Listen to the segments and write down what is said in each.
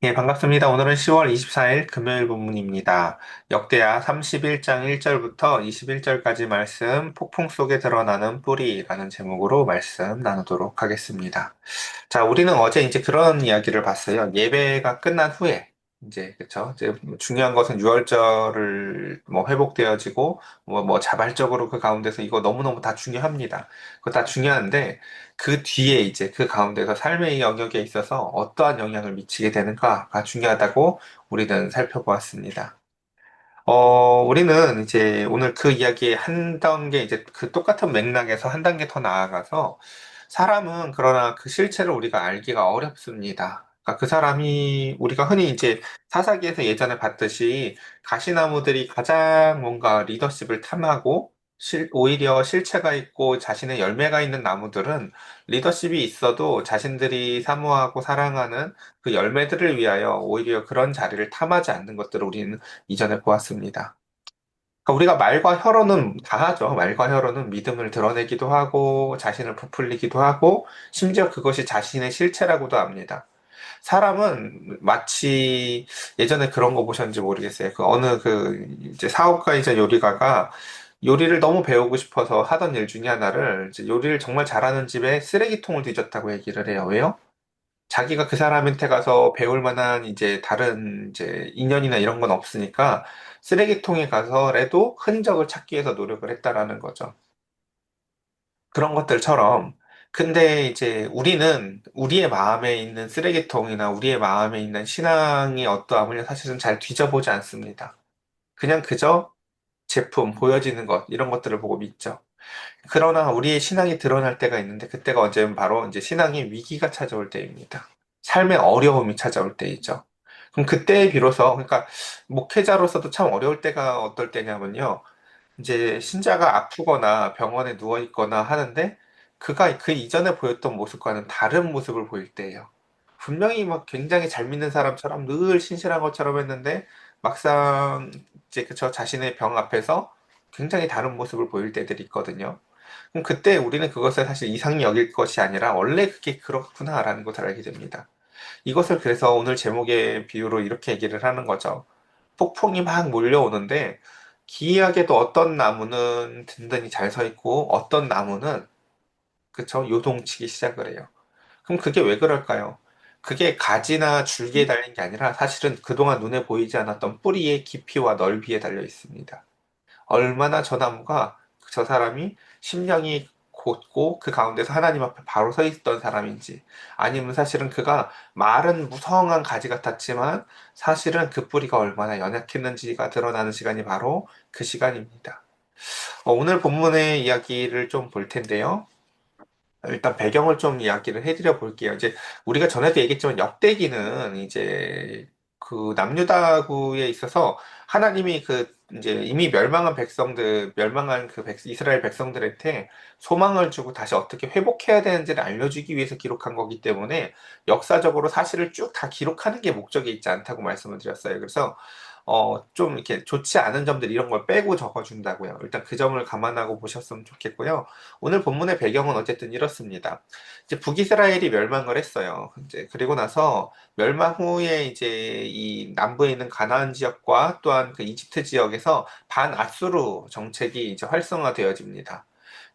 예, 반갑습니다. 오늘은 10월 24일 금요일 본문입니다. 역대하 31장 1절부터 21절까지 말씀, 폭풍 속에 드러나는 뿌리라는 제목으로 말씀 나누도록 하겠습니다. 자, 우리는 어제 이제 그런 이야기를 봤어요. 예배가 끝난 후에, 이제, 그쵸. 이제 중요한 것은 유월절을 뭐 회복되어지고, 뭐 자발적으로 그 가운데서 이거 너무너무 다 중요합니다. 그거 다 중요한데, 그 뒤에 이제 그 가운데서 삶의 영역에 있어서 어떠한 영향을 미치게 되는가가 중요하다고 우리는 살펴보았습니다. 우리는 이제 오늘 그 이야기의 한 단계, 이제 그 똑같은 맥락에서 한 단계 더 나아가서 사람은 그러나 그 실체를 우리가 알기가 어렵습니다. 그러니까 그 사람이 우리가 흔히 이제 사사기에서 예전에 봤듯이 가시나무들이 가장 뭔가 리더십을 탐하고 오히려 실체가 있고 자신의 열매가 있는 나무들은 리더십이 있어도 자신들이 사모하고 사랑하는 그 열매들을 위하여 오히려 그런 자리를 탐하지 않는 것들을 우리는 이전에 보았습니다. 그러니까 우리가 말과 혀로는 다 하죠. 말과 혀로는 믿음을 드러내기도 하고, 자신을 부풀리기도 하고, 심지어 그것이 자신의 실체라고도 합니다. 사람은 마치 예전에 그런 거 보셨는지 모르겠어요. 그 어느 그 이제 사업가이자 요리가가 요리를 너무 배우고 싶어서 하던 일 중에 하나를 이제 요리를 정말 잘하는 집에 쓰레기통을 뒤졌다고 얘기를 해요. 왜요? 자기가 그 사람한테 가서 배울 만한 이제 다른 이제 인연이나 이런 건 없으니까 쓰레기통에 가서라도 흔적을 찾기 위해서 노력을 했다라는 거죠. 그런 것들처럼. 근데 이제 우리는 우리의 마음에 있는 쓰레기통이나 우리의 마음에 있는 신앙의 어떠함을 사실은 잘 뒤져보지 않습니다. 그냥 그저 제품, 보여지는 것, 이런 것들을 보고 믿죠. 그러나 우리의 신앙이 드러날 때가 있는데 그때가 언제면 바로 이제 신앙의 위기가 찾아올 때입니다. 삶의 어려움이 찾아올 때이죠. 그럼 그때에 비로소 그러니까 목회자로서도 참 어려울 때가 어떨 때냐면요. 이제 신자가 아프거나 병원에 누워 있거나 하는데 그가 그 이전에 보였던 모습과는 다른 모습을 보일 때예요. 분명히 막 굉장히 잘 믿는 사람처럼 늘 신실한 것처럼 했는데 막상 이제 그저 자신의 병 앞에서 굉장히 다른 모습을 보일 때들이 있거든요. 그럼 그때 우리는 그것을 사실 이상히 여길 것이 아니라 원래 그게 그렇구나라는 것을 알게 됩니다. 이것을 그래서 오늘 제목의 비유로 이렇게 얘기를 하는 거죠. 폭풍이 막 몰려오는데 기이하게도 어떤 나무는 든든히 잘 서 있고 어떤 나무는 그쵸 요동치기 시작을 해요. 그럼 그게 왜 그럴까요? 그게 가지나 줄기에 달린 게 아니라 사실은 그동안 눈에 보이지 않았던 뿌리의 깊이와 넓이에 달려 있습니다. 얼마나 저 나무가 저 사람이 심령이 곧고 그 가운데서 하나님 앞에 바로 서 있던 사람인지 아니면 사실은 그가 말은 무성한 가지 같았지만 사실은 그 뿌리가 얼마나 연약했는지가 드러나는 시간이 바로 그 시간입니다. 오늘 본문의 이야기를 좀 볼 텐데요. 일단 배경을 좀 이야기를 해드려 볼게요. 이제 우리가 전에도 얘기했지만 역대기는 이제 그 남유다구에 있어서 하나님이 그 이제 이미 멸망한 백성들, 멸망한 그 이스라엘 백성들한테 소망을 주고 다시 어떻게 회복해야 되는지를 알려주기 위해서 기록한 거기 때문에 역사적으로 사실을 쭉 다 기록하는 게 목적에 있지 않다고 말씀을 드렸어요. 그래서 좀 이렇게 좋지 않은 점들 이런 걸 빼고 적어준다고요. 일단 그 점을 감안하고 보셨으면 좋겠고요. 오늘 본문의 배경은 어쨌든 이렇습니다. 이제 북이스라엘이 멸망을 했어요. 이제 그리고 나서 멸망 후에 이제 이 남부에 있는 가나안 지역과 또한 그 이집트 지역에서 반아수르 정책이 이제 활성화되어집니다.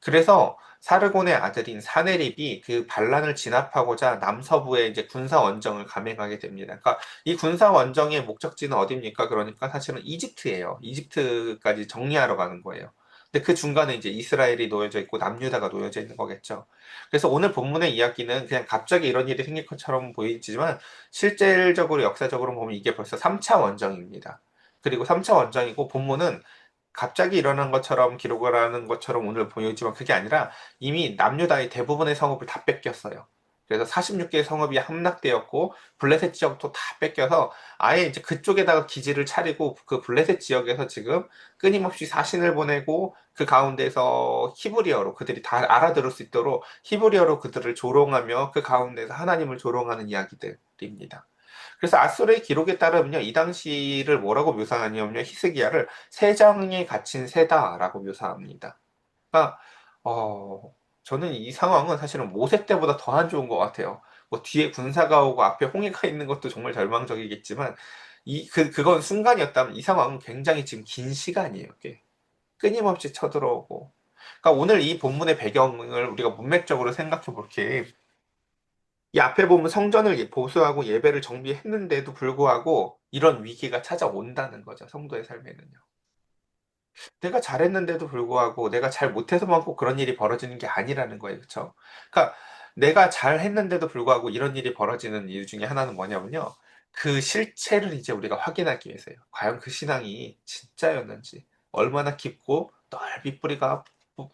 그래서 사르곤의 아들인 사네립이 그 반란을 진압하고자 남서부에 이제 군사 원정을 감행하게 됩니다. 그러니까 이 군사 원정의 목적지는 어디입니까? 그러니까 사실은 이집트예요. 이집트까지 정리하러 가는 거예요. 근데 그 중간에 이제 이스라엘이 놓여져 있고 남유다가 놓여져 있는 거겠죠. 그래서 오늘 본문의 이야기는 그냥 갑자기 이런 일이 생길 것처럼 보이지만 실질적으로 역사적으로 보면 이게 벌써 3차 원정입니다. 그리고 3차 원정이고 본문은 갑자기 일어난 것처럼 기록을 하는 것처럼 오늘 보이지만 그게 아니라 이미 남유다의 대부분의 성읍을 다 뺏겼어요. 그래서 46개의 성읍이 함락되었고 블레셋 지역도 다 뺏겨서 아예 이제 그쪽에다가 기지를 차리고 그 블레셋 지역에서 지금 끊임없이 사신을 보내고 그 가운데서 히브리어로 그들이 다 알아들을 수 있도록 히브리어로 그들을 조롱하며 그 가운데서 하나님을 조롱하는 이야기들입니다. 그래서 아수르의 기록에 따르면요, 이 당시를 뭐라고 묘사하냐면요, 히스기야를 세장에 갇힌 새다라고 묘사합니다. 그러니까 저는 이 상황은 사실은 모세 때보다 더 안 좋은 것 같아요. 뭐 뒤에 군사가 오고 앞에 홍해가 있는 것도 정말 절망적이겠지만 그건 순간이었다면 이 상황은 굉장히 지금 긴 시간이에요. 이게 끊임없이 쳐들어오고. 그러니까 오늘 이 본문의 배경을 우리가 문맥적으로 생각해 볼게. 이 앞에 보면 성전을 보수하고 예배를 정비했는데도 불구하고 이런 위기가 찾아온다는 거죠. 성도의 삶에는요. 내가 잘했는데도 불구하고 내가 잘 못해서만 꼭 그런 일이 벌어지는 게 아니라는 거예요. 그렇죠? 그러니까 내가 잘했는데도 불구하고 이런 일이 벌어지는 이유 중에 하나는 뭐냐면요. 그 실체를 이제 우리가 확인하기 위해서요. 과연 그 신앙이 진짜였는지, 얼마나 깊고 넓이 뿌리가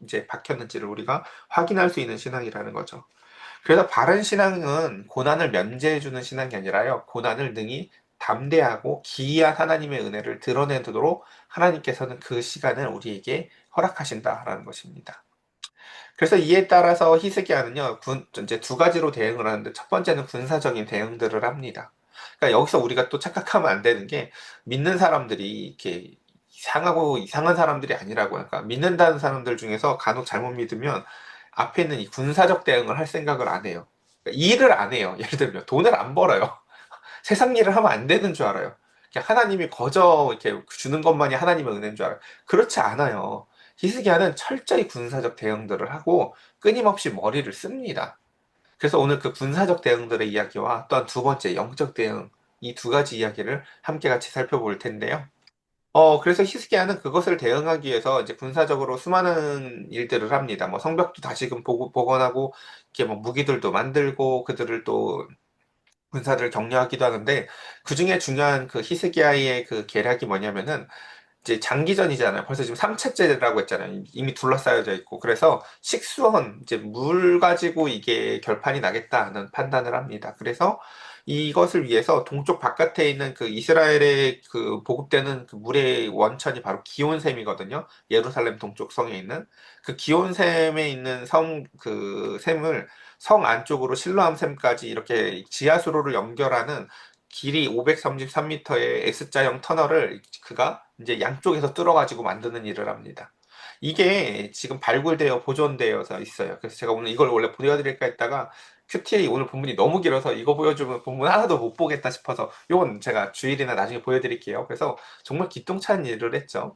이제 박혔는지를 우리가 확인할 수 있는 신앙이라는 거죠. 그래서 바른 신앙은 고난을 면제해주는 신앙이 아니라요. 고난을 능히 담대하고 기이한 하나님의 은혜를 드러내도록 하나님께서는 그 시간을 우리에게 허락하신다라는 것입니다. 그래서 이에 따라서 히스기야는요, 이제 두 가지로 대응을 하는데 첫 번째는 군사적인 대응들을 합니다. 그러니까 여기서 우리가 또 착각하면 안 되는 게 믿는 사람들이 이렇게 이상하고 이상한 사람들이 아니라고요. 그러니까 믿는다는 사람들 중에서 간혹 잘못 믿으면 앞에 있는 이 군사적 대응을 할 생각을 안 해요. 그러니까 일을 안 해요. 예를 들면 돈을 안 벌어요. 세상 일을 하면 안 되는 줄 알아요. 하나님이 거저 이렇게 주는 것만이 하나님의 은혜인 줄 알아요. 그렇지 않아요. 히스기야는 철저히 군사적 대응들을 하고 끊임없이 머리를 씁니다. 그래서 오늘 그 군사적 대응들의 이야기와 또한 두 번째 영적 대응, 이 두 가지 이야기를 함께 같이 살펴볼 텐데요. 그래서 히스기야는 그것을 대응하기 위해서 이제 군사적으로 수많은 일들을 합니다. 뭐 성벽도 다시금 복원하고, 이렇게 뭐 무기들도 만들고, 그들을 또 군사를 격려하기도 하는데, 그 중에 중요한 그 히스기야의 그 계략이 뭐냐면은, 이제 장기전이잖아요. 벌써 지금 3차째라고 했잖아요. 이미 둘러싸여져 있고. 그래서 식수원, 이제 물 가지고 이게 결판이 나겠다는 판단을 합니다. 그래서 이것을 위해서 동쪽 바깥에 있는 그 이스라엘의 그 보급되는 그 물의 원천이 바로 기온샘이거든요. 예루살렘 동쪽 성에 있는 그 기온샘에 있는 그 샘을 성 안쪽으로 실로암 샘까지 이렇게 지하수로를 연결하는 길이 533m의 S자형 터널을 그가 이제 양쪽에서 뚫어가지고 만드는 일을 합니다. 이게 지금 발굴되어 보존되어서 있어요. 그래서 제가 오늘 이걸 원래 보여드릴까 했다가 QTA 오늘 본문이 너무 길어서 이거 보여주면 본문 하나도 못 보겠다 싶어서 이건 제가 주일이나 나중에 보여드릴게요. 그래서 정말 기똥찬 일을 했죠.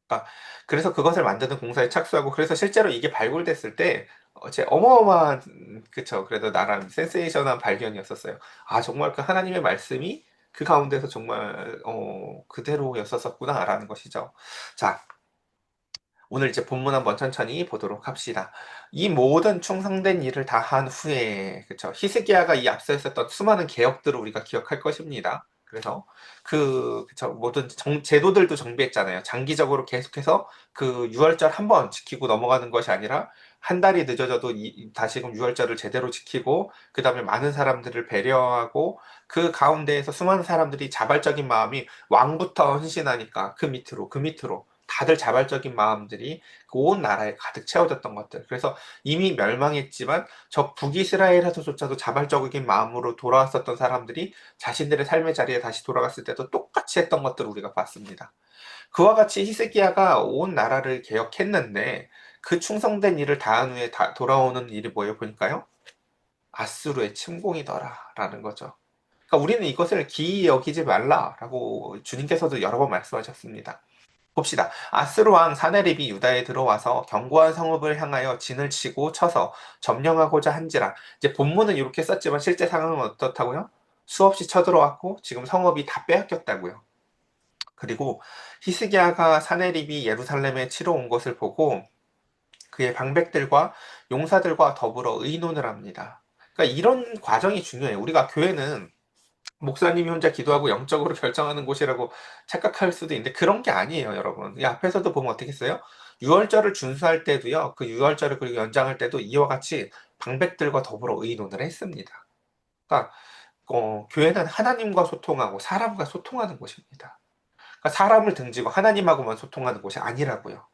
아, 그래서 그것을 만드는 공사에 착수하고 그래서 실제로 이게 발굴됐을 때 제 어마어마한 그쵸 그래도 나름 센세이션한 발견이었었어요. 아 정말 그 하나님의 말씀이 그 가운데서 정말 그대로였었구나라는 것이죠. 자 오늘 이제 본문 한번 천천히 보도록 합시다. 이 모든 충성된 일을 다 한 후에, 그쵸. 히스기야가 이 앞서 했었던 수많은 개혁들을 우리가 기억할 것입니다. 그래서 그쵸. 모든 제도들도 정비했잖아요. 장기적으로 계속해서 그 유월절 한 번 지키고 넘어가는 것이 아니라 한 달이 늦어져도 다시금 유월절을 제대로 지키고, 그 다음에 많은 사람들을 배려하고, 그 가운데에서 수많은 사람들이 자발적인 마음이 왕부터 헌신하니까 그 밑으로 다들 자발적인 마음들이 그온 나라에 가득 채워졌던 것들. 그래서 이미 멸망했지만 저 북이스라엘에서조차도 자발적인 마음으로 돌아왔었던 사람들이 자신들의 삶의 자리에 다시 돌아갔을 때도 똑같이 했던 것들을 우리가 봤습니다. 그와 같이 히스기야가 온 나라를 개혁했는데 그 충성된 일을 다한 후에 돌아오는 일이 뭐예요? 보니까요. 아수르의 침공이더라라는 거죠. 그러니까 우리는 이것을 기이 여기지 말라라고 주님께서도 여러 번 말씀하셨습니다. 봅시다. 아스루 왕 사네립이 유다에 들어와서 견고한 성읍을 향하여 진을 치고 쳐서 점령하고자 한지라. 이제 본문은 이렇게 썼지만 실제 상황은 어떻다고요? 수없이 쳐들어왔고 지금 성읍이 다 빼앗겼다고요. 그리고 히스기야가 사네립이 예루살렘에 치러 온 것을 보고 그의 방백들과 용사들과 더불어 의논을 합니다. 그러니까 이런 과정이 중요해요. 우리가 교회는 목사님이 혼자 기도하고 영적으로 결정하는 곳이라고 착각할 수도 있는데 그런 게 아니에요, 여러분. 이 앞에서도 보면 어떻게 했어요? 유월절을 준수할 때도요, 그 유월절을 그리고 연장할 때도 이와 같이 방백들과 더불어 의논을 했습니다. 그러니까 교회는 하나님과 소통하고 사람과 소통하는 곳입니다. 그러니까 사람을 등지고 하나님하고만 소통하는 곳이 아니라고요.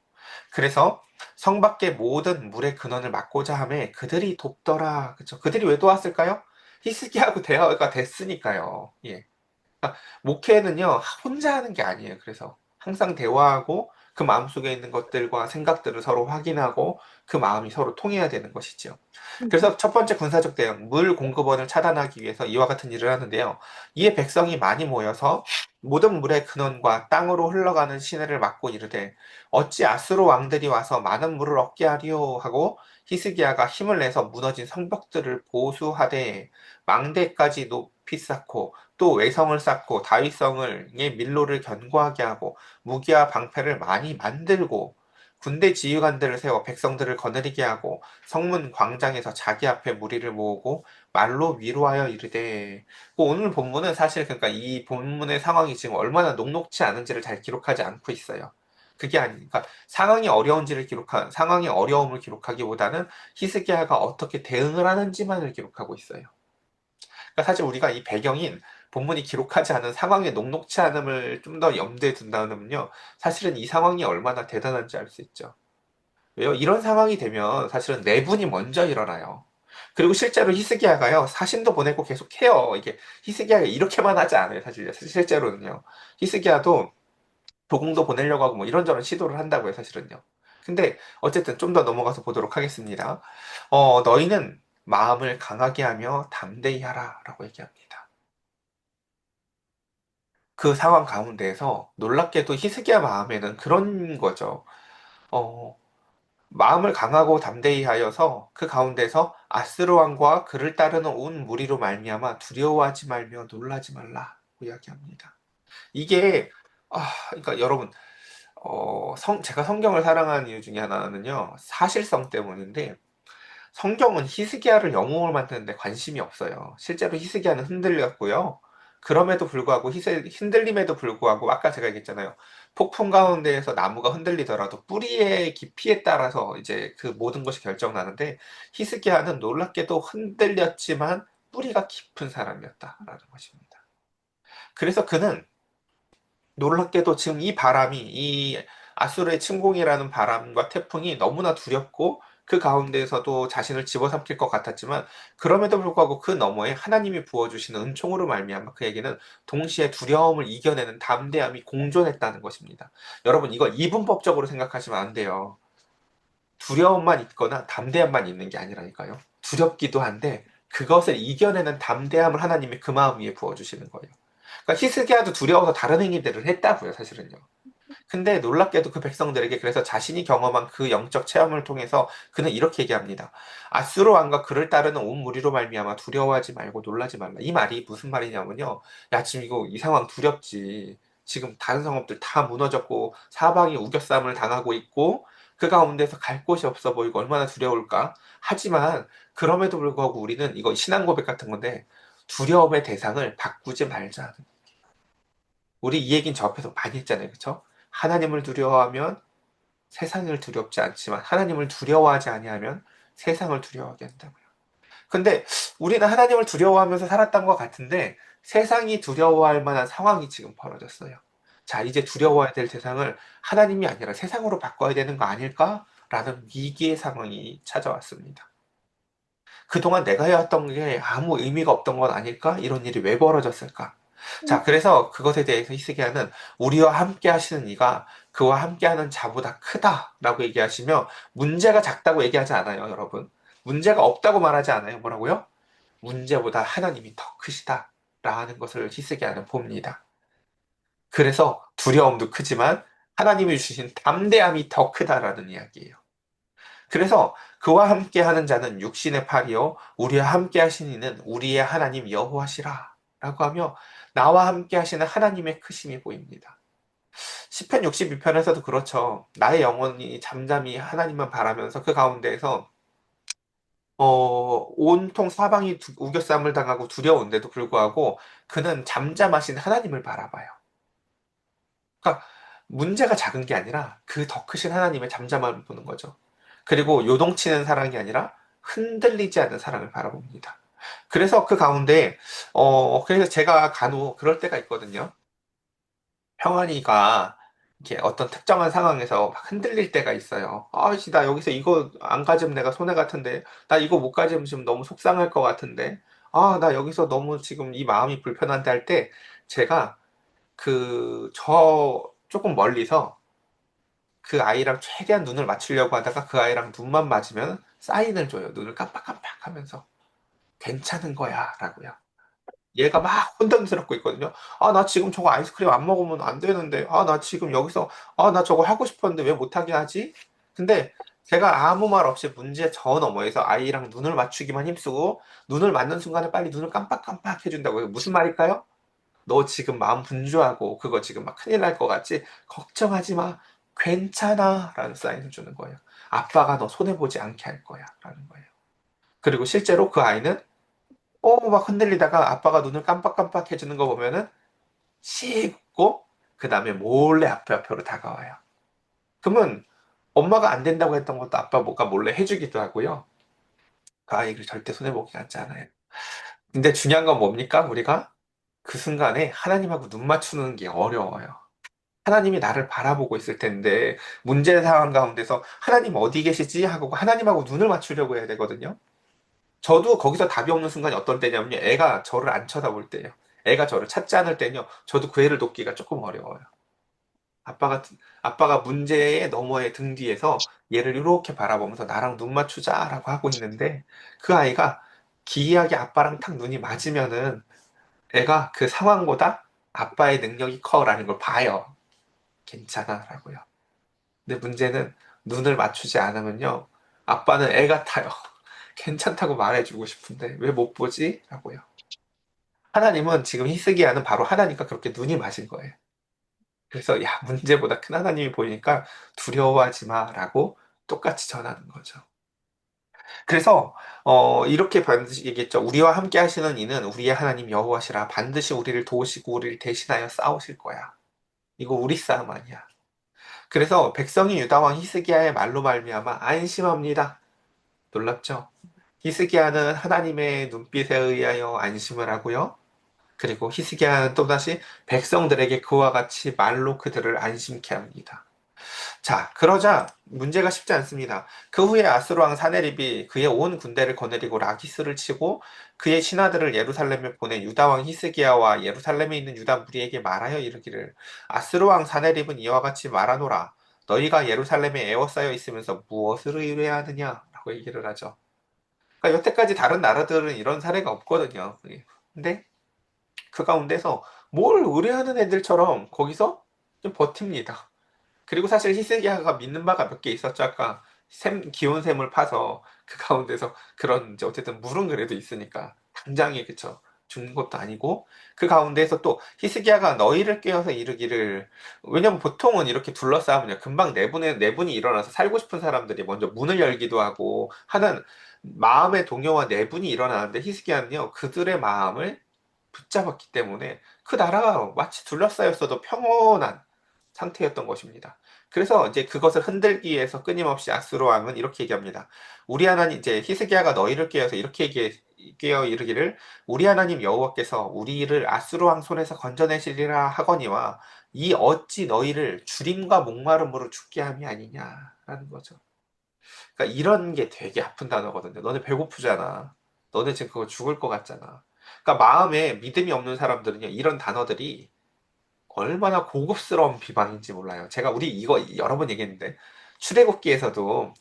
그래서 성 밖의 모든 물의 근원을 막고자 하매 그들이 돕더라. 그쵸? 그들이 왜 도왔을까요? 히스기야하고 대화가 됐으니까요. 예. 목회는요, 혼자 하는 게 아니에요. 그래서 항상 대화하고 그 마음속에 있는 것들과 생각들을 서로 확인하고 그 마음이 서로 통해야 되는 것이지요. 그래서 첫 번째 군사적 대응, 물 공급원을 차단하기 위해서 이와 같은 일을 하는데요. 이에 백성이 많이 모여서 모든 물의 근원과 땅으로 흘러가는 시내를 막고 이르되 어찌 아수르 왕들이 와서 많은 물을 얻게 하리요 하고 히스기야가 힘을 내서 무너진 성벽들을 보수하되 망대까지 높이 쌓고 또 외성을 쌓고 다윗성을 밀로를 견고하게 하고 무기와 방패를 많이 만들고 군대 지휘관들을 세워 백성들을 거느리게 하고 성문 광장에서 자기 앞에 무리를 모으고 말로 위로하여 이르되 오늘 본문은 사실 그러니까 이 본문의 상황이 지금 얼마나 녹록치 않은지를 잘 기록하지 않고 있어요. 그게 아니니까 상황이 어려운지를 기록한 상황의 어려움을 기록하기보다는 히스기야가 어떻게 대응을 하는지만을 기록하고 있어요. 그러니까 사실 우리가 이 배경인 본문이 기록하지 않은 상황의 녹록치 않음을 좀 더 염두에 둔다면요, 사실은 이 상황이 얼마나 대단한지 알 수 있죠. 왜요? 이런 상황이 되면 사실은 내분이 먼저 일어나요. 그리고 실제로 히스기야가요, 사신도 보내고 계속 해요. 이게 히스기야가 이렇게만 하지 않아요. 사실 실제로는요. 히스기야도 도공도 보내려고 하고 뭐 이런저런 시도를 한다고요. 사실은요. 근데 어쨌든 좀 더 넘어가서 보도록 하겠습니다. 너희는 마음을 강하게 하며 담대히 하라 라고 얘기합니다. 그 상황 가운데에서 놀랍게도 히스기야 마음에는 그런 거죠. 어, 마음을 강하고 담대히 하여서 그 가운데서 아스르 왕과 그를 따르는 온 무리로 말미암아 두려워하지 말며 놀라지 말라고 이야기합니다. 이게 그러니까 여러분 제가 성경을 사랑하는 이유 중에 하나는요 사실성 때문인데 성경은 히스기야를 영웅을 만드는데 관심이 없어요. 실제로 히스기야는 흔들렸고요. 그럼에도 불구하고 흔들림에도 불구하고 아까 제가 얘기했잖아요. 폭풍 가운데에서 나무가 흔들리더라도 뿌리의 깊이에 따라서 이제 그 모든 것이 결정나는데 히스기야는 놀랍게도 흔들렸지만 뿌리가 깊은 사람이었다라는 것입니다. 그래서 그는 놀랍게도 지금 이 바람이, 이 아수르의 침공이라는 바람과 태풍이 너무나 두렵고 그 가운데에서도 자신을 집어삼킬 것 같았지만 그럼에도 불구하고 그 너머에 하나님이 부어주시는 은총으로 말미암아 그에게는 동시에 두려움을 이겨내는 담대함이 공존했다는 것입니다. 여러분 이거 이분법적으로 생각하시면 안 돼요. 두려움만 있거나 담대함만 있는 게 아니라니까요. 두렵기도 한데 그것을 이겨내는 담대함을 하나님이 그 마음 위에 부어주시는 거예요. 그러니까 히스기야도 두려워서 다른 행위들을 했다고요, 사실은요. 근데 놀랍게도 그 백성들에게 그래서 자신이 경험한 그 영적 체험을 통해서 그는 이렇게 얘기합니다. 아수르 왕과 그를 따르는 온 무리로 말미암아 두려워하지 말고 놀라지 말라. 이 말이 무슨 말이냐면요. 야, 지금 이거 이 상황 두렵지. 지금 다른 성읍들 다 무너졌고 사방이 우겨쌈을 당하고 있고 그 가운데서 갈 곳이 없어 보이고 얼마나 두려울까. 하지만 그럼에도 불구하고 우리는 이거 신앙 고백 같은 건데 두려움의 대상을 바꾸지 말자. 우리 이 얘기는 저 앞에서 많이 했잖아요. 그쵸? 하나님을 두려워하면 세상을 두렵지 않지만 하나님을 두려워하지 아니하면 세상을 두려워하게 한다고요. 근데 우리는 하나님을 두려워하면서 살았던 것 같은데 세상이 두려워할 만한 상황이 지금 벌어졌어요. 자, 이제 두려워해야 될 대상을 하나님이 아니라 세상으로 바꿔야 되는 거 아닐까라는 위기의 상황이 찾아왔습니다. 그동안 내가 해왔던 게 아무 의미가 없던 건 아닐까? 이런 일이 왜 벌어졌을까? 자, 그래서 그것에 대해서 히스기야는 우리와 함께 하시는 이가 그와 함께 하는 자보다 크다라고 얘기하시며 문제가 작다고 얘기하지 않아요, 여러분. 문제가 없다고 말하지 않아요. 뭐라고요? 문제보다 하나님이 더 크시다라는 것을 히스기야는 봅니다. 그래서 두려움도 크지만 하나님이 주신 담대함이 더 크다라는 이야기예요. 그래서 그와 함께 하는 자는 육신의 팔이요 우리와 함께 하신 이는 우리의 하나님 여호와시라 라고 하며 나와 함께 하시는 하나님의 크심이 보입니다. 시편 62편에서도 그렇죠. 나의 영혼이 잠잠히 하나님만 바라면서 그 가운데에서 온통 사방이 우겨쌈을 당하고 두려운데도 불구하고 그는 잠잠하신 하나님을 바라봐요. 그러니까 문제가 작은 게 아니라 그 더 크신 하나님의 잠잠함을 보는 거죠. 그리고 요동치는 사랑이 아니라 흔들리지 않는 사랑을 바라봅니다. 그래서 그 가운데 그래서 제가 간혹 그럴 때가 있거든요. 평안이가 이렇게 어떤 특정한 상황에서 막 흔들릴 때가 있어요. 아씨, 나 여기서 이거 안 가지면 내가 손해 같은데, 나 이거 못 가지면 지금 너무 속상할 것 같은데, 나 여기서 너무 지금 이 마음이 불편한데 할 때, 제가 그, 저 조금 멀리서 그 아이랑 최대한 눈을 맞추려고 하다가 그 아이랑 눈만 맞으면 사인을 줘요. 눈을 깜빡깜빡 하면서. 괜찮은 거야. 라고요. 얘가 막 혼돈스럽고 있거든요. 아, 나 지금 저거 아이스크림 안 먹으면 안 되는데. 아, 나 지금 여기서, 아, 나 저거 하고 싶었는데 왜 못하게 하지? 근데 제가 아무 말 없이 문제 저 너머에서 아이랑 눈을 맞추기만 힘쓰고 눈을 맞는 순간에 빨리 눈을 깜빡깜빡 해준다고요. 무슨 말일까요? 너 지금 마음 분주하고 그거 지금 막 큰일 날 것 같지? 걱정하지 마. 괜찮아. 라는 사인을 주는 거예요. 아빠가 너 손해보지 않게 할 거야. 라는 거예요. 그리고 실제로 그 아이는 막 흔들리다가 아빠가 눈을 깜빡깜빡 해주는 거 보면은 씩 웃고 그 다음에 몰래 아빠 옆으로 다가와요. 그러면 엄마가 안 된다고 했던 것도 아빠가 몰래 해주기도 하고요. 그 아이를 절대 손해보게 하지 않아요. 근데 중요한 건 뭡니까? 우리가 그 순간에 하나님하고 눈 맞추는 게 어려워요. 하나님이 나를 바라보고 있을 텐데 문제 상황 가운데서 하나님 어디 계시지? 하고 하나님하고 눈을 맞추려고 해야 되거든요. 저도 거기서 답이 없는 순간이 어떤 때냐면요. 애가 저를 안 쳐다볼 때예요. 애가 저를 찾지 않을 때는요. 저도 그 애를 돕기가 조금 어려워요. 아빠가 아빠가 문제의 너머의 등 뒤에서 얘를 이렇게 바라보면서 나랑 눈 맞추자라고 하고 있는데 그 아이가 기이하게 아빠랑 탁 눈이 맞으면은 애가 그 상황보다 아빠의 능력이 커라는 걸 봐요. 괜찮아라고요. 근데 문제는 눈을 맞추지 않으면요. 아빠는 애 같아요. 괜찮다고 말해주고 싶은데 왜 못 보지? 라고요. 하나님은 지금 히스기야는 바로 하나님과 그렇게 눈이 맞은 거예요. 그래서 야, 문제보다 큰 하나님이 보이니까 두려워하지 마라고 똑같이 전하는 거죠. 그래서 이렇게 반드시 얘기했죠. 우리와 함께 하시는 이는 우리의 하나님 여호와시라. 반드시 우리를 도우시고 우리를 대신하여 싸우실 거야. 이거 우리 싸움 아니야. 그래서 백성이 유다 왕 히스기야의 말로 말미암아 안심합니다. 놀랍죠? 히스기야는 하나님의 눈빛에 의하여 안심을 하고요. 그리고 히스기야는 또다시 백성들에게 그와 같이 말로 그들을 안심케 합니다. 자, 그러자 문제가 쉽지 않습니다. 그 후에 아스로 왕 사네립이 그의 온 군대를 거느리고 라기스를 치고 그의 신하들을 예루살렘에 보내 유다 왕 히스기야와 예루살렘에 있는 유다 무리에게 말하여 이르기를 아스로 왕 사네립은 이와 같이 말하노라. 너희가 예루살렘에 에워싸여 있으면서 무엇을 의뢰하느냐? 라고 얘기를 하죠. 그러니까 여태까지 다른 나라들은 이런 사례가 없거든요. 근데 그 가운데서 뭘 의뢰하는 애들처럼 거기서 좀 버팁니다. 그리고 사실 히스기야가 믿는 바가 몇 개 있었죠. 아까 기온샘을 파서 그 가운데서 그런 이제 어쨌든 물은 그래도 있으니까 당장에 그쵸. 죽는 것도 아니고 그 가운데서 또 히스기야가 너희를 깨어서 이르기를 왜냐면 보통은 이렇게 둘러싸으면 금방 내분이 일어나서 살고 싶은 사람들이 먼저 문을 열기도 하고 하는 마음의 동요와 내분이 일어나는데 히스기야는요 그들의 마음을 붙잡았기 때문에 그 나라가 마치 둘러싸였어도 평온한 상태였던 것입니다. 그래서 이제 그것을 흔들기 위해서 끊임없이 아스로 왕은 이렇게 얘기합니다. 우리 하나님 이제 히스기야가 너희를 깨어서 이렇게 깨어 이르기를 우리 하나님 여호와께서 우리를 아스로 왕 손에서 건져내시리라 하거니와 이 어찌 너희를 주림과 목마름으로 죽게 함이 아니냐라는 거죠. 그러니까 이런 게 되게 아픈 단어거든요. 너네 배고프잖아. 너네 지금 그거 죽을 것 같잖아. 그러니까 마음에 믿음이 없는 사람들은요, 이런 단어들이 얼마나 고급스러운 비방인지 몰라요. 제가 우리 이거 여러 번 얘기했는데, 출애굽기에서도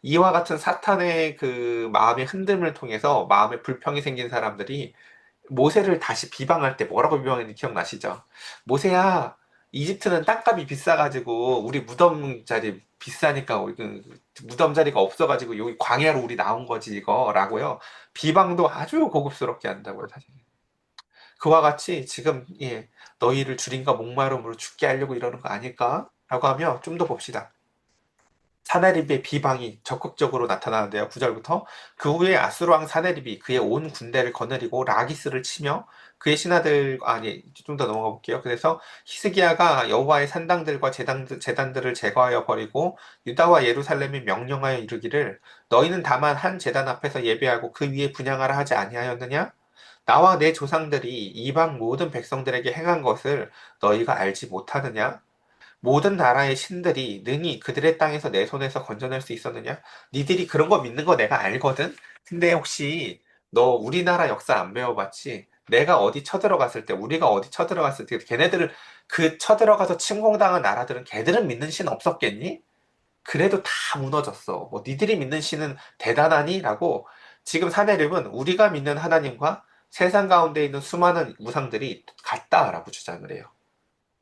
이와 같은 사탄의 그 마음의 흔듦을 통해서 마음에 불평이 생긴 사람들이 모세를 다시 비방할 때 뭐라고 비방했는지 기억나시죠? 모세야, 이집트는 땅값이 비싸가지고 우리 무덤 자리 비싸니까 무덤 자리가 없어가지고 여기 광야로 우리 나온 거지 이거라고요. 비방도 아주 고급스럽게 한다고요, 사실. 그와 같이 지금 너희를 줄인가 목마름으로 죽게 하려고 이러는 거 아닐까? 라고 하며 좀 더 봅시다. 사네립의 비방이 적극적으로 나타나는데요. 9절부터 그 후에 아수르 왕 사네립이 그의 온 군대를 거느리고 라기스를 치며 그의 신하들 아니 좀 더 넘어가 볼게요. 그래서 히스기야가 여호와의 산당들과 제단들을 제거하여 버리고 유다와 예루살렘에 명령하여 이르기를 너희는 다만 한 제단 앞에서 예배하고 그 위에 분향하라 하지 아니하였느냐? 나와 내 조상들이 이방 모든 백성들에게 행한 것을 너희가 알지 못하느냐? 모든 나라의 신들이 능히 그들의 땅에서 내 손에서 건져낼 수 있었느냐? 니들이 그런 거 믿는 거 내가 알거든? 근데 혹시 너 우리나라 역사 안 배워봤지? 내가 어디 쳐들어갔을 때, 우리가 어디 쳐들어갔을 때, 걔네들을, 그 쳐들어가서 침공당한 나라들은 걔들은 믿는 신 없었겠니? 그래도 다 무너졌어. 뭐 니들이 믿는 신은 대단하니? 라고 지금 사내립은 우리가 믿는 하나님과 세상 가운데 있는 수많은 우상들이 같다라고 주장을 해요.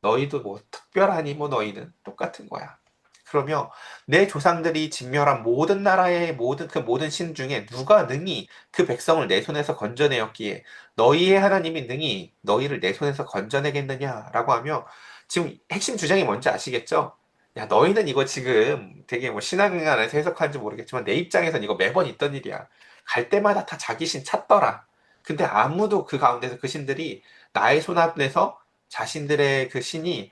너희도 뭐 특별하니? 뭐 너희는 똑같은 거야. 그러며 내 조상들이 진멸한 모든 나라의 모든 신 중에 누가 능히 그 백성을 내 손에서 건져내었기에 너희의 하나님이 능히 너희를 내 손에서 건져내겠느냐라고 하며 지금 핵심 주장이 뭔지 아시겠죠? 야, 너희는 이거 지금 되게 뭐 신앙 안에서 해석하는지 모르겠지만 내 입장에선 이거 매번 있던 일이야. 갈 때마다 다 자기 신 찾더라. 근데 아무도 그 가운데서 그 신들이 나의 손 앞에서 자신들의 그 신이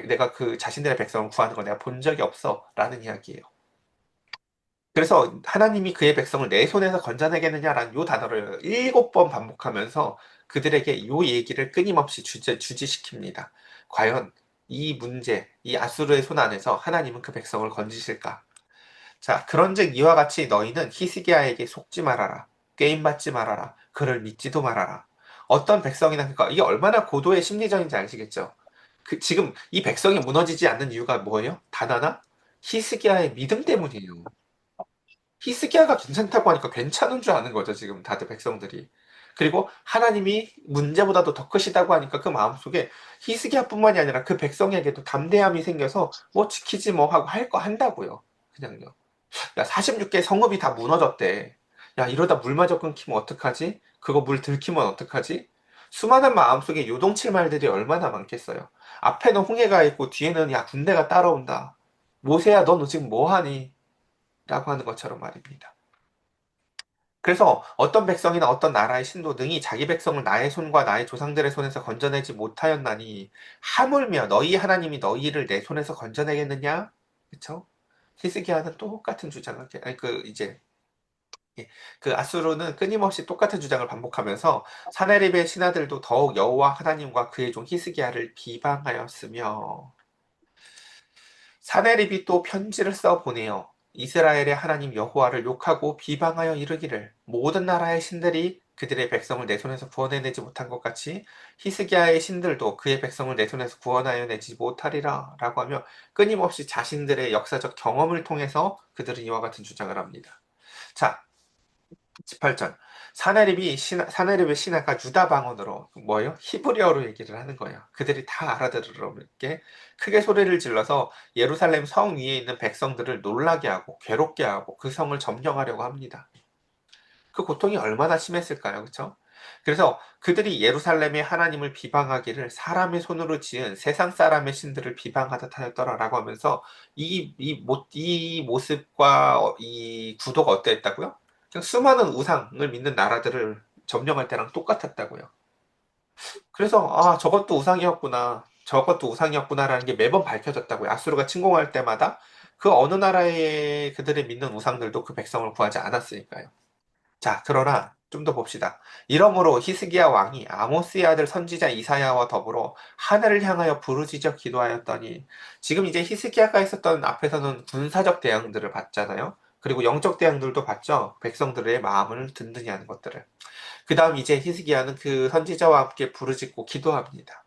내가 그 자신들의 백성을 구하는 걸 내가 본 적이 없어 라는 이야기예요. 그래서 하나님이 그의 백성을 내 손에서 건져내겠느냐라는 요 단어를 7번 반복하면서 그들에게 요 얘기를 끊임없이 주지시킵니다. 과연 이 문제, 이 아수르의 손 안에서 하나님은 그 백성을 건지실까? 자, 그런즉 이와 같이 너희는 히스기야에게 속지 말아라. 게임 받지 말아라. 그를 믿지도 말아라. 어떤 백성이나 그러니까 이게 얼마나 고도의 심리전인지 아시겠죠? 그 지금 이 백성이 무너지지 않는 이유가 뭐예요? 단 하나? 히스기야의 믿음 때문이에요. 히스기야가 괜찮다고 하니까 괜찮은 줄 아는 거죠, 지금 다들 백성들이. 그리고 하나님이 문제보다도 더 크시다고 하니까 그 마음속에 히스기야뿐만이 아니라 그 백성에게도 담대함이 생겨서 뭐 지키지 뭐 하고 할 거 한다고요. 그냥요. 야, 46개 성읍이 다 무너졌대. 야, 이러다 물마저 끊기면 어떡하지? 그거 물 들키면 어떡하지? 수많은 마음속에 요동칠 말들이 얼마나 많겠어요. 앞에는 홍해가 있고 뒤에는 야, 군대가 따라온다. 모세야, 너 지금 뭐 하니? 라고 하는 것처럼 말입니다. 그래서 어떤 백성이나 어떤 나라의 신도 등이 자기 백성을 나의 손과 나의 조상들의 손에서 건져내지 못하였나니 하물며 너희 하나님이 너희를 내 손에서 건져내겠느냐? 그쵸? 히스기야는 똑같은 주장을 아니 그 이제 예, 그 아수르는 끊임없이 똑같은 주장을 반복하면서 사내립의 신하들도 더욱 여호와 하나님과 그의 종 히스기야를 비방하였으며 사내립이 또 편지를 써 보내어 이스라엘의 하나님 여호와를 욕하고 비방하여 이르기를 모든 나라의 신들이 그들의 백성을 내 손에서 구원해내지 못한 것 같이 히스기야의 신들도 그의 백성을 내 손에서 구원하여 내지 못하리라 라고 하며 끊임없이 자신들의 역사적 경험을 통해서 그들은 이와 같은 주장을 합니다. 자, 18절. 사내립의 신하가 유다 방언으로 뭐예요? 히브리어로 얘기를 하는 거예요. 그들이 다 알아들으게 크게 소리를 질러서 예루살렘 성 위에 있는 백성들을 놀라게 하고 괴롭게 하고 그 성을 점령하려고 합니다. 그 고통이 얼마나 심했을까요? 그렇죠? 그래서 그들이 예루살렘의 하나님을 비방하기를 사람의 손으로 지은 세상 사람의 신들을 비방하듯 하였더라라고 하면서 이 모습과 이 구도가 어땠다고요? 그냥 수많은 우상을 믿는 나라들을 점령할 때랑 똑같았다고요. 그래서 아 저것도 우상이었구나, 저것도 우상이었구나라는 게 매번 밝혀졌다고요. 아수르가 침공할 때마다 그 어느 나라의 그들의 믿는 우상들도 그 백성을 구하지 않았으니까요. 자, 그러나 좀 더 봅시다. 이러므로 히스기야 왕이 아모스의 아들 선지자 이사야와 더불어 하늘을 향하여 부르짖어 기도하였더니 지금 이제 히스기야가 있었던 앞에서는 군사적 대항들을 봤잖아요. 그리고 영적 대항들도 봤죠. 백성들의 마음을 든든히 하는 것들을. 그 다음 이제 히스기야는 그 선지자와 함께 부르짖고 기도합니다.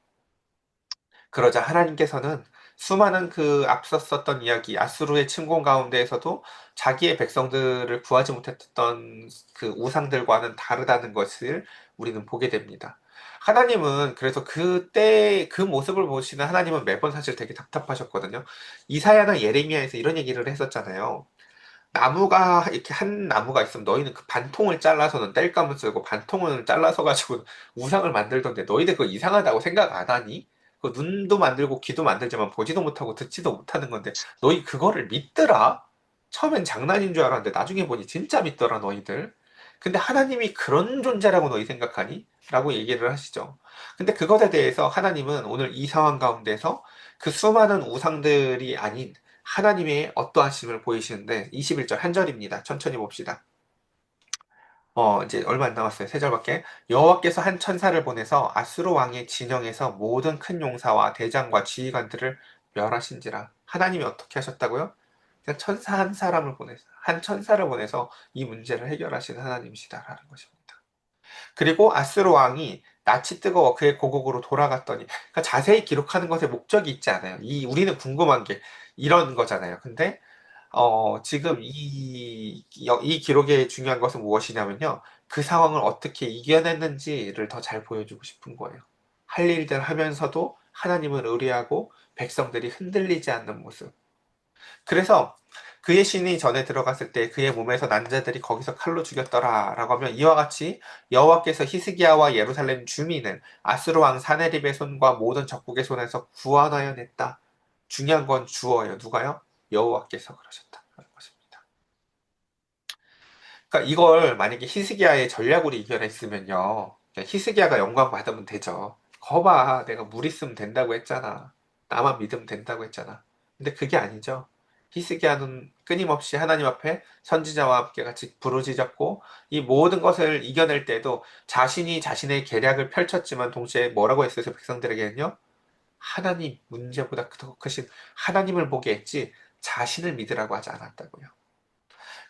그러자 하나님께서는 수많은 그 앞서 썼던 이야기, 아수르의 침공 가운데에서도 자기의 백성들을 구하지 못했던 그 우상들과는 다르다는 것을 우리는 보게 됩니다. 하나님은 그래서 그때 그 모습을 보시는 하나님은 매번 사실 되게 답답하셨거든요. 이사야나 예레미야에서 이런 얘기를 했었잖아요. 나무가 이렇게 한 나무가 있으면 너희는 그 반통을 잘라서는 땔감을 쓰고 반통을 잘라서 가지고 우상을 만들던데 너희들 그거 이상하다고 생각 안 하니? 그 눈도 만들고 귀도 만들지만 보지도 못하고 듣지도 못하는 건데 너희 그거를 믿더라? 처음엔 장난인 줄 알았는데 나중에 보니 진짜 믿더라 너희들. 근데 하나님이 그런 존재라고 너희 생각하니? 라고 얘기를 하시죠. 근데 그것에 대해서 하나님은 오늘 이 상황 가운데서 그 수많은 우상들이 아닌 하나님의 어떠하심을 보이시는데 21절 한 절입니다. 천천히 봅시다. 이제 얼마 안 남았어요. 세 절밖에. 여호와께서 한 천사를 보내서 아수르 왕의 진영에서 모든 큰 용사와 대장과 지휘관들을 멸하신지라. 하나님이 어떻게 하셨다고요? 그냥 천사 한 사람을 보내서 한 천사를 보내서 이 문제를 해결하시는 하나님이시다라는 것입니다. 그리고 아수르 왕이 낯이 뜨거워 그의 고국으로 돌아갔더니. 그러니까 자세히 기록하는 것에 목적이 있지 않아요. 우리는 궁금한 게 이런 거잖아요. 근데 지금 이 기록의 중요한 것은 무엇이냐면요. 그 상황을 어떻게 이겨냈는지를 더 잘 보여주고 싶은 거예요. 할 일들 하면서도 하나님을 의뢰하고 백성들이 흔들리지 않는 모습. 그래서 그의 신이 전에 들어갔을 때 그의 몸에서 난 자들이 거기서 칼로 죽였더라라고 하면 이와 같이 여호와께서 히스기야와 예루살렘 주민을 아스로 왕 사네립의 손과 모든 적국의 손에서 구원하여 냈다. 중요한 건 주어예요. 누가요? 여호와께서 그러셨다는 것입니다. 그러니까 이걸 만약에 히스기야의 전략으로 이겨냈으면요. 그냥 히스기야가 영광 받으면 되죠. 거봐, 내가 물 있으면 된다고 했잖아. 나만 믿으면 된다고 했잖아. 근데 그게 아니죠. 히스기야는 끊임없이 하나님 앞에 선지자와 함께 같이 부르짖었고 이 모든 것을 이겨낼 때도 자신이 자신의 계략을 펼쳤지만 동시에 뭐라고 했어요? 백성들에게는요. 하나님, 문제보다 더 크신 하나님을 보게 했지 자신을 믿으라고 하지 않았다고요.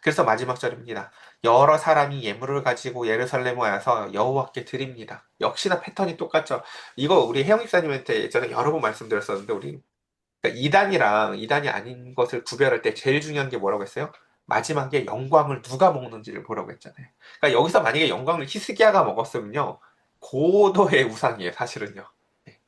그래서 마지막 절입니다. 여러 사람이 예물을 가지고 예루살렘에 와서 여호와께 드립니다. 역시나 패턴이 똑같죠. 이거 우리 혜영 집사님한테 예전에 여러 번 말씀드렸었는데 우리 그러니까 이단이랑 이단이 아닌 것을 구별할 때 제일 중요한 게 뭐라고 했어요? 마지막에 영광을 누가 먹는지를 보라고 했잖아요. 그러니까 여기서 만약에 영광을 히스기야가 먹었으면요. 고도의 우상이에요, 사실은요. 네.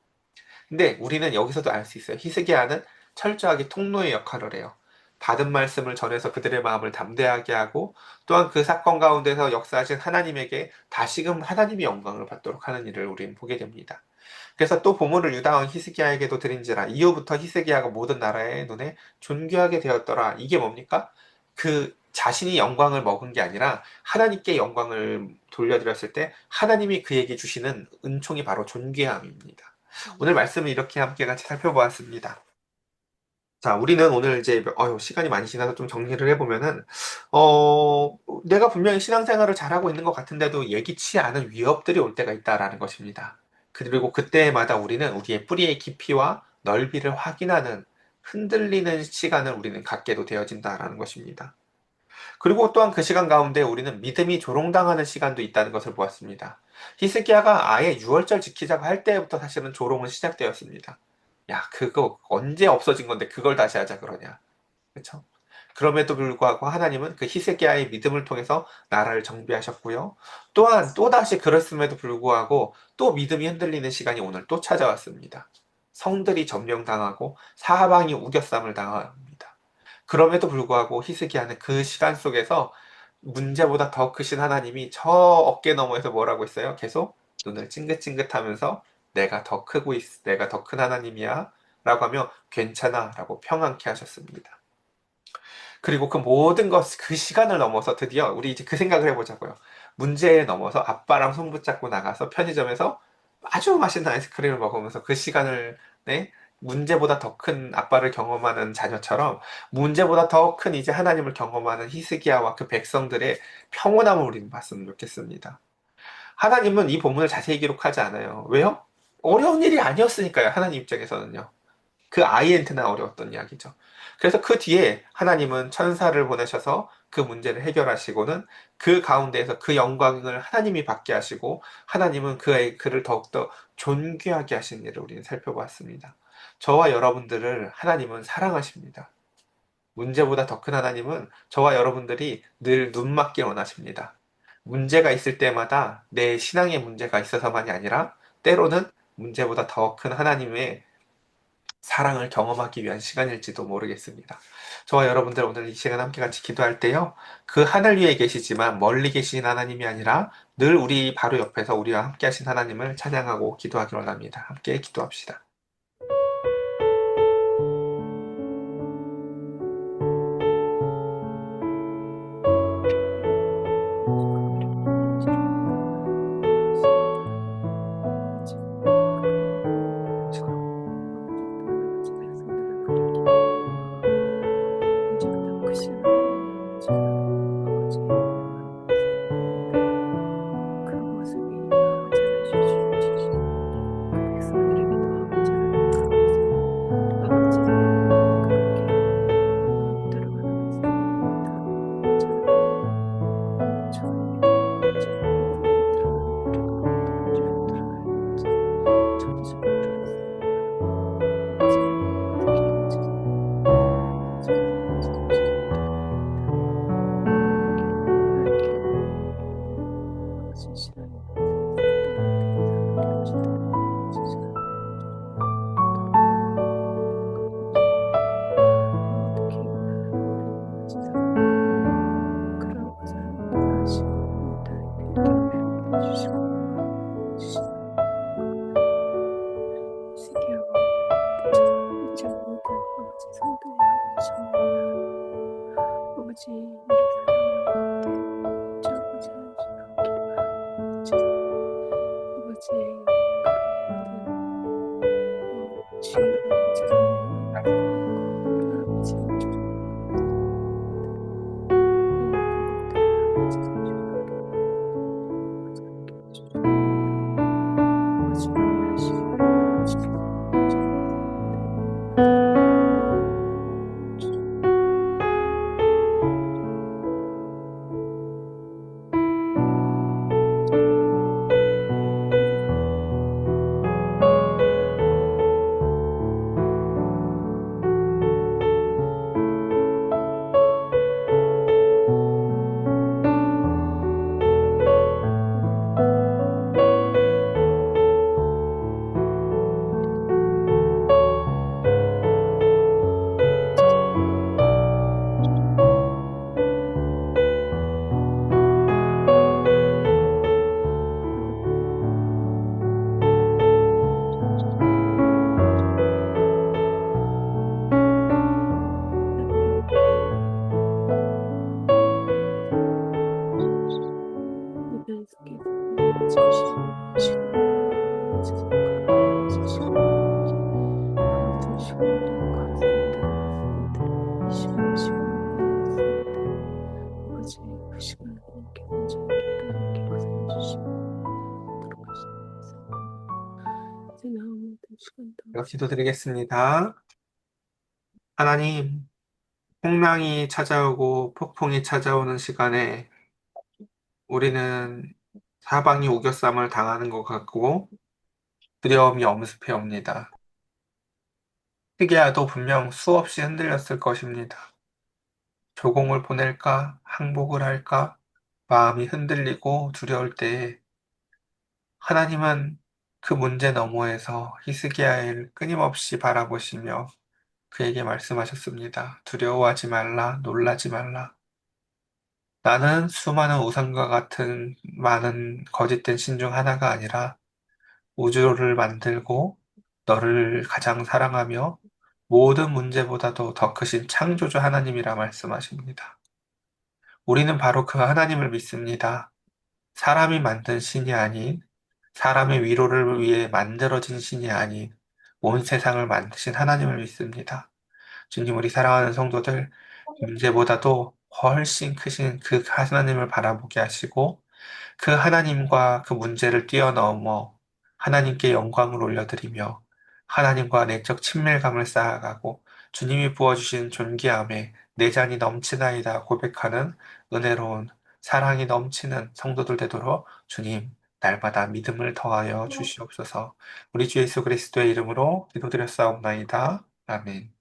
근데 우리는 여기서도 알 수 있어요. 히스기야는 철저하게 통로의 역할을 해요. 받은 말씀을 전해서 그들의 마음을 담대하게 하고 또한 그 사건 가운데서 역사하신 하나님에게 다시금 하나님이 영광을 받도록 하는 일을 우리는 보게 됩니다. 그래서 또 보물을 유다왕 히스기야에게도 드린지라 이후부터 히스기야가 모든 나라의 눈에 존귀하게 되었더라. 이게 뭡니까? 그 자신이 영광을 먹은 게 아니라 하나님께 영광을 돌려드렸을 때 하나님이 그에게 주시는 은총이 바로 존귀함입니다. 오늘 말씀을 이렇게 함께 같이 살펴보았습니다. 자, 우리는 오늘 이제 시간이 많이 지나서 좀 정리를 해보면은 내가 분명히 신앙생활을 잘하고 있는 것 같은데도 예기치 않은 위협들이 올 때가 있다라는 것입니다. 그리고 그때마다 우리는 우리의 뿌리의 깊이와 넓이를 확인하는 흔들리는 시간을 우리는 갖게도 되어진다라는 것입니다. 그리고 또한 그 시간 가운데 우리는 믿음이 조롱당하는 시간도 있다는 것을 보았습니다. 히스기야가 아예 유월절 지키자고 할 때부터 사실은 조롱은 시작되었습니다. 야, 그거 언제 없어진 건데 그걸 다시 하자 그러냐. 그렇죠? 그럼에도 불구하고 하나님은 그 히스기야의 믿음을 통해서 나라를 정비하셨고요. 또한 또다시 그랬음에도 불구하고 또 믿음이 흔들리는 시간이 오늘 또 찾아왔습니다. 성들이 점령당하고 사방이 우겨쌈을 당합니다. 그럼에도 불구하고 히스기야는 그 시간 속에서 문제보다 더 크신 하나님이 저 어깨 너머에서 뭐라고 했어요? 계속 눈을 찡긋찡긋하면서 내가 더 큰 하나님이야 라고 하며 괜찮아 라고 평안케 하셨습니다. 그리고 그 모든 것, 그 시간을 넘어서 드디어 우리 이제 그 생각을 해보자고요. 문제에 넘어서 아빠랑 손 붙잡고 나가서 편의점에서 아주 맛있는 아이스크림을 먹으면서 그 시간을, 네? 문제보다 더 큰 아빠를 경험하는 자녀처럼 문제보다 더 큰 이제 하나님을 경험하는 히스기야와 그 백성들의 평온함을 우리는 봤으면 좋겠습니다. 하나님은 이 본문을 자세히 기록하지 않아요. 왜요? 어려운 일이 아니었으니까요. 하나님 입장에서는요. 그 아이한테나 어려웠던 이야기죠. 그래서 그 뒤에 하나님은 천사를 보내셔서 그 문제를 해결하시고는 그 가운데에서 그 영광을 하나님이 받게 하시고 하나님은 그를 더욱더 존귀하게 하신 일을 우리는 살펴보았습니다. 저와 여러분들을 하나님은 사랑하십니다. 문제보다 더 큰 하나님은 저와 여러분들이 늘 눈맞길 원하십니다. 문제가 있을 때마다 내 신앙의 문제가 있어서만이 아니라 때로는 문제보다 더 큰 하나님의 사랑을 경험하기 위한 시간일지도 모르겠습니다. 저와 여러분들 오늘 이 시간 함께 같이 기도할 때요. 그 하늘 위에 계시지만 멀리 계신 하나님이 아니라 늘 우리 바로 옆에서 우리와 함께 하신 하나님을 찬양하고 기도하기 원합니다. 함께 기도합시다. 문제보다 크신 하나님을 찬양하고 아버지의 그 모습이 아버지 하나님 주시고 그 백성들에게도 아버지 주여 아버지 은혜와 사랑과 아버지 온전한 이 모든 것들을 아버지 소중하게 아버지 함께 해주시옵소서. 아버지 만나시고 지켜주시옵소서. 아버지 예배께서 아버지 주시는 시간을 아버지 감사해 주시옵소서. 그 모든 시간을 감사합니다. 이 시간을 보내었습니다. 아버지 그 시간을 함께 온전히 기도하게 구성해 주시고 도록 하시옵소서. 이제 남은 모든 시간도 기도드리겠습니다. 하나님, 풍랑이 찾아오고 폭풍이 찾아오는 시간에 우리는 사방이 우겨쌈을 당하는 것 같고 두려움이 엄습해 옵니다. 시기야도 분명 수없이 흔들렸을 것입니다. 조공을 보낼까, 항복을 할까, 마음이 흔들리고 두려울 때에 하나님은 그 문제 너머에서 히스기야를 끊임없이 바라보시며 그에게 말씀하셨습니다. 두려워하지 말라, 놀라지 말라. 나는 수많은 우상과 같은 많은 거짓된 신 중 하나가 아니라 우주를 만들고 너를 가장 사랑하며 모든 문제보다도 더 크신 창조주 하나님이라 말씀하십니다. 우리는 바로 그 하나님을 믿습니다. 사람이 만든 신이 아닌, 사람의 위로를 위해 만들어진 신이 아닌, 온 세상을 만드신 하나님을 믿습니다. 주님, 우리 사랑하는 성도들, 문제보다도 훨씬 크신 그 하나님을 바라보게 하시고, 그 하나님과 그 문제를 뛰어넘어 하나님께 영광을 올려드리며 하나님과 내적 친밀감을 쌓아가고 주님이 부어주신 존귀함에 내 잔이 넘치나이다 고백하는 은혜로운 사랑이 넘치는 성도들 되도록 주님 날마다 믿음을 더하여 주시옵소서. 우리 주 예수 그리스도의 이름으로 기도드렸사옵나이다. 아멘.